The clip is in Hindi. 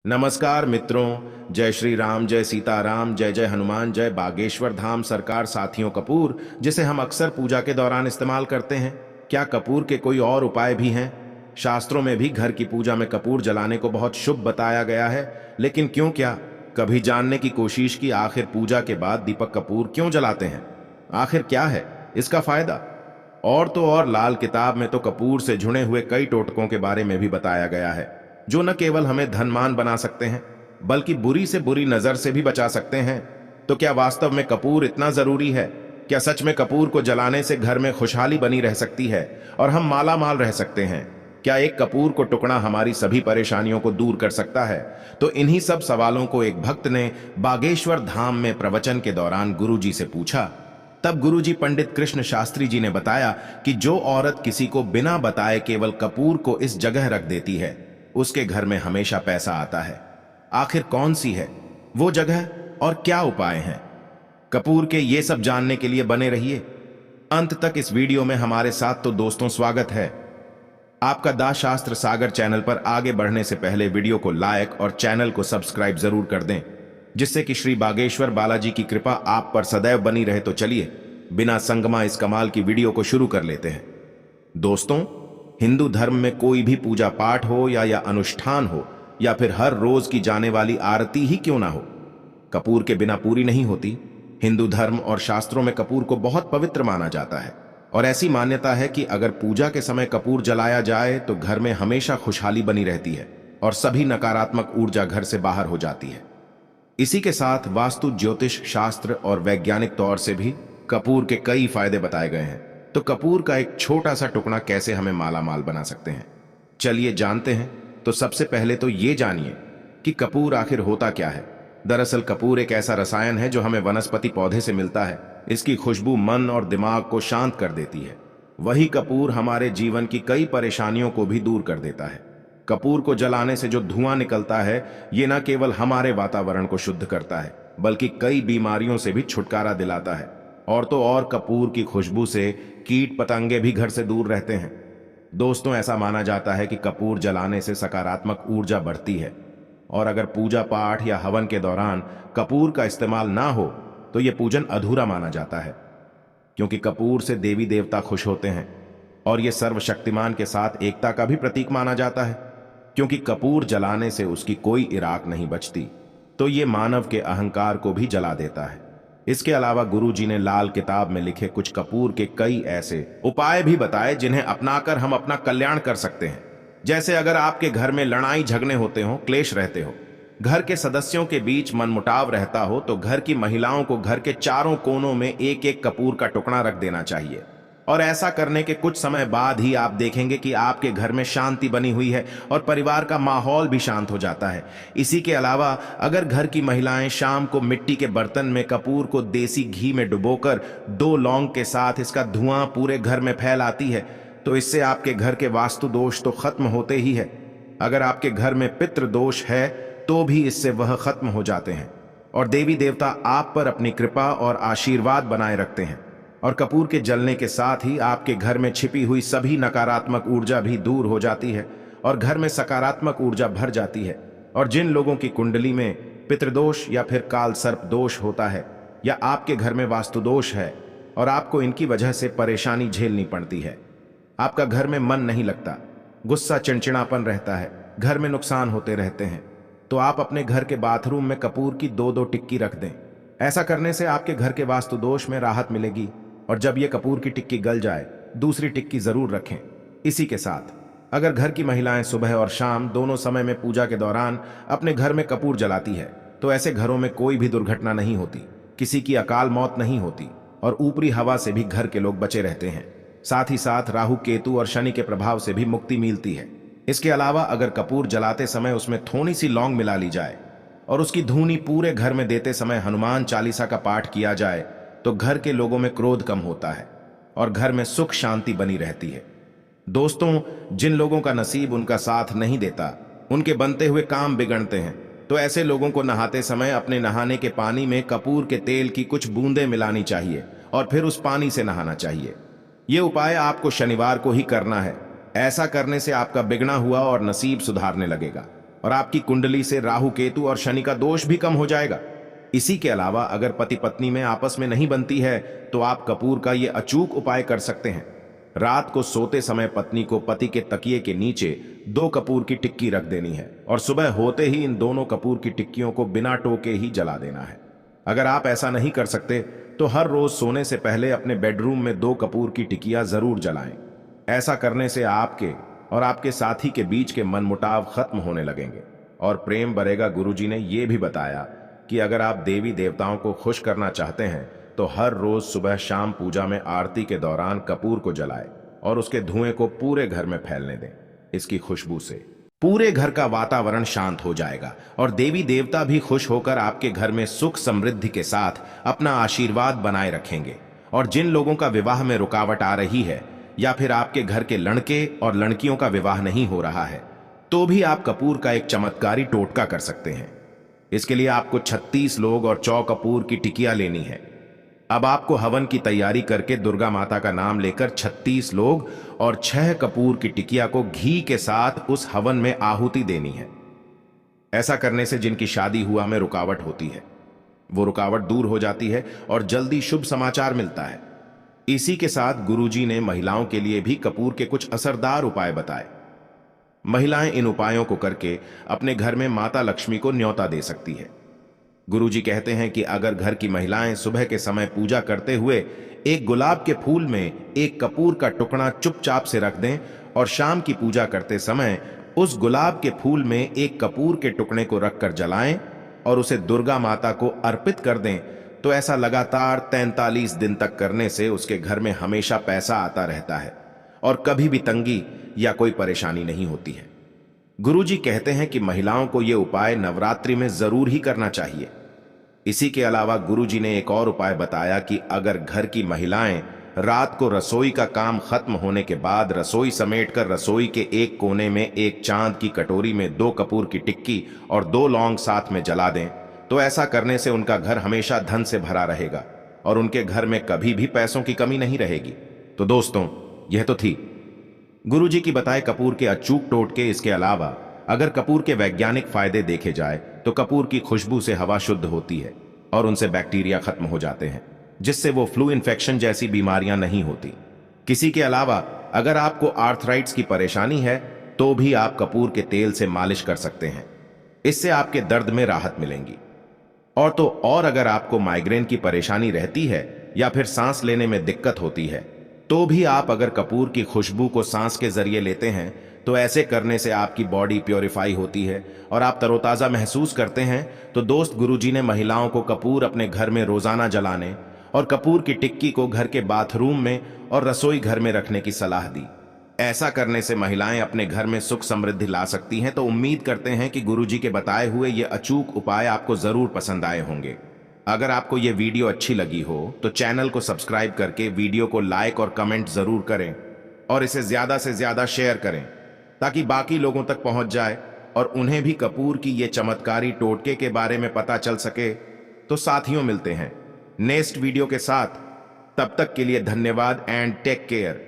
नमस्कार मित्रों, जय श्री राम, जय सीताराम, जय जय हनुमान, जय बागेश्वर धाम सरकार। साथियों, कपूर जिसे हम अक्सर पूजा के दौरान इस्तेमाल करते हैं, क्या कपूर के कोई और उपाय भी हैं? शास्त्रों में भी घर की पूजा में कपूर जलाने को बहुत शुभ बताया गया है, लेकिन क्यों क्या कभी जानने की कोशिश की आखिर पूजा के बाद दीपक कपूर क्यों जलाते हैं? आखिर क्या है इसका फायदा? और तो और लाल किताब में तो कपूर से जुड़े हुए कई टोटकों के बारे में भी बताया गया है, जो न केवल हमें धनवान बना सकते हैं बल्कि बुरी से बुरी नजर से भी बचा सकते हैं। तो क्या वास्तव में कपूर इतना जरूरी है? क्या सच में कपूर को जलाने से घर में खुशहाली बनी रह सकती है और हम माला माल रह सकते हैं? क्या एक कपूर को टुकड़ा हमारी सभी परेशानियों को दूर कर सकता है? तो इन्हीं सब सवालों को एक भक्त ने बागेश्वर धाम में प्रवचन के दौरान गुरुजी से पूछा। तब गुरुजी पंडित कृष्ण शास्त्री जी ने बताया कि जो औरत किसी को बिना बताए केवल कपूर को इस जगह रख देती है, उसके घर में हमेशा पैसा आता है। आखिर कौन सी है वो जगह और क्या उपाय हैं? कपूर के ये सब जानने के लिए बने रहिए अंत तक इस वीडियो में हमारे साथ। तो दोस्तों, स्वागत है आपका दास शास्त्र सागर चैनल पर। आगे बढ़ने से पहले वीडियो को लाइक और चैनल को सब्सक्राइब जरूर कर दें, जिससे कि श्री बागेश्वर बालाजी की कृपा आप पर सदैव बनी रहे। तो चलिए बिना संगमा इस कमाल की वीडियो को शुरू कर लेते हैं। दोस्तों, हिंदू धर्म में कोई भी पूजा पाठ हो या अनुष्ठान हो या फिर हर रोज की जाने वाली आरती ही क्यों ना हो, कपूर के बिना पूरी नहीं होती। हिंदू धर्म और शास्त्रों में कपूर को बहुत पवित्र माना जाता है और ऐसी मान्यता है कि अगर पूजा के समय कपूर जलाया जाए तो घर में हमेशा खुशहाली बनी रहती है और सभी नकारात्मक ऊर्जा घर से बाहर हो जाती है। इसी के साथ वास्तु, ज्योतिष शास्त्र और वैज्ञानिक तौर से भी कपूर के कई फायदे बताए गए हैं। तो कपूर का एक छोटा सा टुकड़ा कैसे हमें माला माल बना सकते हैं, चलिए जानते हैं। तो सबसे पहले तो ये जानिए कि कपूर आखिर होता क्या है। दरअसल कपूर एक ऐसा रसायन है जो हमें वनस्पति पौधे से मिलता है। इसकी खुशबू मन और दिमाग को शांत कर देती है। वही कपूर हमारे जीवन की कई परेशानियों को भी दूर कर देता है। कपूर को जलाने से जो धुआं निकलता है, ये न केवल हमारे वातावरण को शुद्ध करता है बल्कि कई बीमारियों से भी छुटकारा दिलाता है। और तो और कपूर की खुशबू से कीट पतंगे भी घर से दूर रहते हैं। दोस्तों, ऐसा माना जाता है कि कपूर जलाने से सकारात्मक ऊर्जा बढ़ती है और अगर पूजा पाठ या हवन के दौरान कपूर का इस्तेमाल ना हो तो यह पूजन अधूरा माना जाता है, क्योंकि कपूर से देवी देवता खुश होते हैं और यह सर्वशक्तिमान के साथ एकता का भी प्रतीक माना जाता है। क्योंकि कपूर जलाने से उसकी कोई इराक नहीं बचती, तो ये मानव के अहंकार को भी जला देता है। इसके अलावा गुरुजी ने लाल किताब में लिखे कुछ कपूर के कई ऐसे उपाय भी बताए जिन्हें अपनाकर हम अपना कल्याण कर सकते हैं। जैसे अगर आपके घर में लड़ाई झगड़े होते हो, क्लेश रहते हो, घर के सदस्यों के बीच मनमुटाव रहता हो, तो घर की महिलाओं को घर के चारों कोनों में एक एक कपूर का टुकड़ा रख देना चाहिए। और ऐसा करने के कुछ समय बाद ही आप देखेंगे कि आपके घर में शांति बनी हुई है और परिवार का माहौल भी शांत हो जाता है। इसी के अलावा अगर घर की महिलाएं शाम को मिट्टी के बर्तन में कपूर को देसी घी में डुबोकर 2 लौंग के साथ इसका धुआं पूरे घर में फैलाती है, तो इससे आपके घर के वास्तु दोष तो खत्म होते ही है। अगर आपके घर में पितृ दोष है तो भी इससे वह खत्म हो जाते हैं और देवी देवता आप पर अपनी कृपा और आशीर्वाद बनाए रखते हैं। और कपूर के जलने के साथ ही आपके घर में छिपी हुई सभी नकारात्मक ऊर्जा भी दूर हो जाती है और घर में सकारात्मक ऊर्जा भर जाती है। और जिन लोगों की कुंडली में पितृदोष या फिर काल सर्प दोष होता है या आपके घर में वास्तु दोष है और आपको इनकी वजह से परेशानी झेलनी पड़ती है, आपका घर में मन नहीं लगता, गुस्सा चिड़चिड़ापन रहता है, घर में नुकसान होते रहते हैं, तो आप अपने घर के बाथरूम में कपूर की 2-2 टिक्की रख दें। ऐसा करने से आपके घर के वास्तु दोष में राहत मिलेगी। और जब यह कपूर की टिक्की गल जाए, दूसरी टिक्की जरूर रखें। इसी के साथ अगर घर की महिलाएं सुबह और शाम दोनों समय में पूजा के दौरान अपने घर में कपूर जलाती है, तो ऐसे घरों में कोई भी दुर्घटना नहीं होती, किसी की अकाल मौत नहीं होती और ऊपरी हवा से भी घर के लोग बचे रहते हैं। साथ ही साथ राहु, केतु और शनि के प्रभाव से भी मुक्ति मिलती है। इसके अलावा अगर कपूर जलाते समय उसमें थोड़ी सी लौंग मिला ली जाए और उसकी धूनी पूरे घर में देते समय हनुमान चालीसा का पाठ किया जाए, तो घर के लोगों में क्रोध कम होता है और घर में सुख शांति बनी रहती है। दोस्तों, जिन लोगों का नसीब उनका साथ नहीं देता, उनके बनते हुए काम बिगड़ते हैं, तो ऐसे लोगों को नहाते समय अपने नहाने के पानी में कपूर के तेल की कुछ बूंदें मिलानी चाहिए और फिर उस पानी से नहाना चाहिए। ये उपाय आपको शनिवार को ही करना है। ऐसा करने से आपका बिगड़ा हुआ और नसीब सुधारने लगेगा और आपकी कुंडली से राहु केतु और शनि का दोष भी कम हो जाएगा। इसी के अलावा अगर पति पत्नी में आपस में नहीं बनती है तो आप कपूर का ये अचूक उपाय कर सकते हैं। रात को सोते समय पत्नी को पति के तकिए के नीचे 2 कपूर की टिक्की रख देनी है और सुबह होते ही इन दोनों कपूर की टिक्कियों को बिना टोके ही जला देना है। अगर आप ऐसा नहीं कर सकते तो हर रोज सोने से पहले अपने बेडरूम में 2 कपूर की टिक्कियां जरूर जलाएं। ऐसा करने से आपके और आपके साथी के बीच के मनमुटाव खत्म होने लगेंगे और प्रेम बढ़ेगा। गुरुजी ने यह भी बताया कि अगर आप देवी देवताओं को खुश करना चाहते हैं तो हर रोज सुबह शाम पूजा में आरती के दौरान कपूर को जलाएं और उसके धुएं को पूरे घर में फैलने दें। इसकी खुशबू से पूरे घर का वातावरण शांत हो जाएगा और देवी देवता भी खुश होकर आपके घर में सुख समृद्धि के साथ अपना आशीर्वाद बनाए रखेंगे। और जिन लोगों का विवाह में रुकावट आ रही है या फिर आपके घर के लड़के और लड़कियों का विवाह नहीं हो रहा है तो भी आप कपूर का एक चमत्कारी टोटका कर सकते हैं। इसके लिए आपको 36 लोग और 100 कपूर की टिकिया लेनी है। अब आपको हवन की तैयारी करके दुर्गा माता का नाम लेकर 36 लोग और 6 कपूर की टिकिया को घी के साथ उस हवन में आहुति देनी है। ऐसा करने से जिनकी शादी हुआ में रुकावट होती है वो रुकावट दूर हो जाती है और जल्दी शुभ समाचार मिलता है। इसी के साथ गुरुजी ने महिलाओं के लिए भी कपूर के कुछ असरदार उपाय बताए। महिलाएं इन उपायों को करके अपने घर में माता लक्ष्मी को न्योता दे सकती है। गुरुजी कहते हैं कि अगर घर की महिलाएं सुबह के समय पूजा करते हुए एक गुलाब के फूल में एक कपूर का टुकड़ा चुपचाप से रख दें और शाम की पूजा करते समय उस गुलाब के फूल में एक कपूर के टुकड़े को रखकर जलाएं और उसे दुर्गा माता को अर्पित कर दें तो ऐसा लगातार 43 दिन तक करने से उसके घर में हमेशा पैसा आता रहता है और कभी भी तंगी या कोई परेशानी नहीं होती है। गुरुजी कहते हैं कि महिलाओं को यह उपाय नवरात्रि में जरूर ही करना चाहिए। इसी के अलावा गुरुजी ने एक और उपाय बताया कि अगर घर की महिलाएं रात को रसोई का काम खत्म होने के बाद रसोई समेटकर रसोई के एक कोने में एक चांद की कटोरी में 2 कपूर की टिक्की और 2 लौंग साथ में जला दें तो ऐसा करने से उनका घर हमेशा धन से भरा रहेगा और उनके घर में कभी भी पैसों की कमी नहीं रहेगी। तो दोस्तों, यह तो थी गुरुजी की बताए कपूर के अचूक टोटके। इसके अलावा अगर कपूर के वैज्ञानिक फायदे देखे जाए तो कपूर की खुशबू से हवा शुद्ध होती है और उनसे बैक्टीरिया खत्म हो जाते हैं जिससे वो फ्लू इन्फेक्शन जैसी बीमारियां नहीं होती। किसी के अलावा अगर आपको आर्थराइटिस की परेशानी है तो भी आप कपूर के तेल से मालिश कर सकते हैं। इससे आपके दर्द में राहत मिलेगी। और अगर आपको माइग्रेन की परेशानी रहती है या फिर सांस लेने में दिक्कत होती है तो भी आप अगर कपूर की खुशबू को सांस के जरिए लेते हैं तो ऐसे करने से आपकी बॉडी प्योरीफाई होती है और आप तरोताजा महसूस करते हैं। तो दोस्त, गुरुजी ने महिलाओं को कपूर अपने घर में रोजाना जलाने और कपूर की टिक्की को घर के बाथरूम में और रसोई घर में रखने की सलाह दी। ऐसा करने से महिलाएं अपने घर में सुख समृद्धि ला सकती हैं। तो उम्मीद करते हैं कि गुरुजी के बताए हुए ये अचूक उपाय आपको जरूर पसंद आए होंगे। अगर आपको ये वीडियो अच्छी लगी हो तो चैनल को सब्सक्राइब करके वीडियो को लाइक और कमेंट जरूर करें और इसे ज्यादा से ज्यादा शेयर करें ताकि बाकी लोगों तक पहुंच जाए और उन्हें भी कपूर की ये चमत्कारी टोटके के बारे में पता चल सके। तो साथियों, मिलते हैं नेक्स्ट वीडियो के साथ। तब तक के लिए धन्यवाद एंड टेक केयर।